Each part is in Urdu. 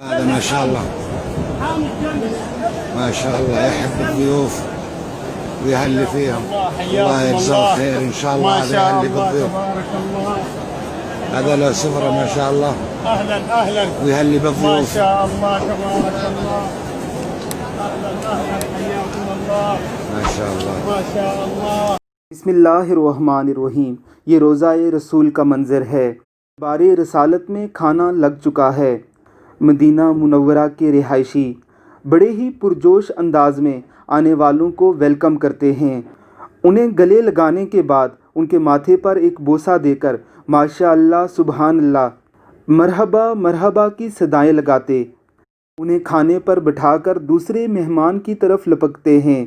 هذا ما شاء الله ما شاء الله يحب الضيوف ويهلي فيهم. الله يجزاه خير ان شاء الله. هذا يهلي بالضيوف. تبارك الله. هذا له سفرة ما شاء الله اهلا اهلا ويهلي ما بالضيوف. شاء الله تبارك الله. اهلا اهلا حياكم الله. ما شاء الله ما شاء الله. بسم اللہ الرحمن الرحیم۔ یہ روضہ رسول کا منظر ہے۔ بار رسالت میں کھانا لگ چکا ہے۔ مدینہ منورہ کے رہائشی بڑے ہی پرجوش انداز میں آنے والوں کو ویلکم کرتے ہیں۔ انہیں گلے لگانے کے بعد ان کے ماتھے پر ایک بوسہ دے کر ماشاء اللہ سبحان اللہ مرحبا مرحبا کی صدائیں لگاتے انہیں کھانے پر بٹھا کر دوسرے مہمان کی طرف لپکتے ہیں۔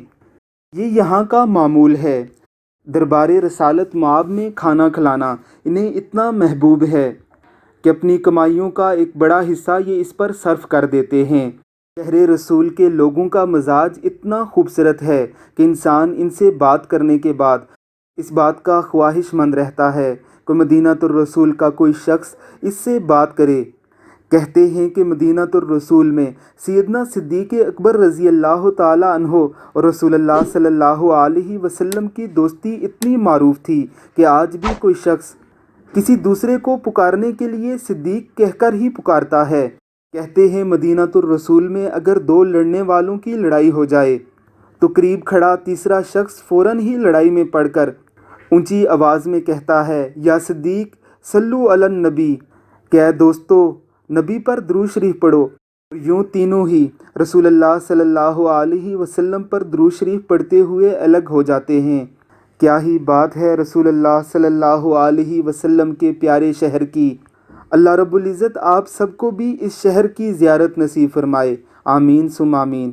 یہ یہاں کا معمول ہے۔ دربار رسالت مآب میں کھانا کھلانا انہیں اتنا محبوب ہے کہ اپنی کمائیوں کا ایک بڑا حصہ یہ اس پر صرف کر دیتے ہیں۔ شہر رسول کے لوگوں کا مزاج اتنا خوبصورت ہے کہ انسان ان سے بات کرنے کے بعد اس بات کا خواہش مند رہتا ہے کہ مدینہ الرسول کا کوئی شخص اس سے بات کرے۔ کہتے ہیں کہ مدینہ الرسول میں سیدنا صدیق اکبر رضی اللہ تعالی عنہ اور رسول اللہ صلی اللہ علیہ وسلم کی دوستی اتنی معروف تھی کہ آج بھی کوئی شخص کسی دوسرے کو پکارنے کے لیے صدیق کہہ کر ہی پکارتا ہے۔ کہتے ہیں مدینہ الرسول میں اگر دو لڑنے والوں کی لڑائی ہو جائے تو قریب کھڑا تیسرا شخص فوراً ہی لڑائی میں پڑ کر اونچی آواز میں کہتا ہے یا صدیق صلو علی النبی کہ اے دوستو نبی پر درود شریف پڑھو۔ یوں تینوں ہی رسول اللہ صلی اللہ علیہ وسلم پر درود شریف پڑھتے ہوئے الگ ہو جاتے ہیں۔ کیا ہی بات ہے رسول اللہ صلی اللہ علیہ وسلم کے پیارے شہر کی۔ اللہ رب العزت آپ سب کو بھی اس شہر کی زیارت نصیب فرمائے۔ آمین ثم آمین۔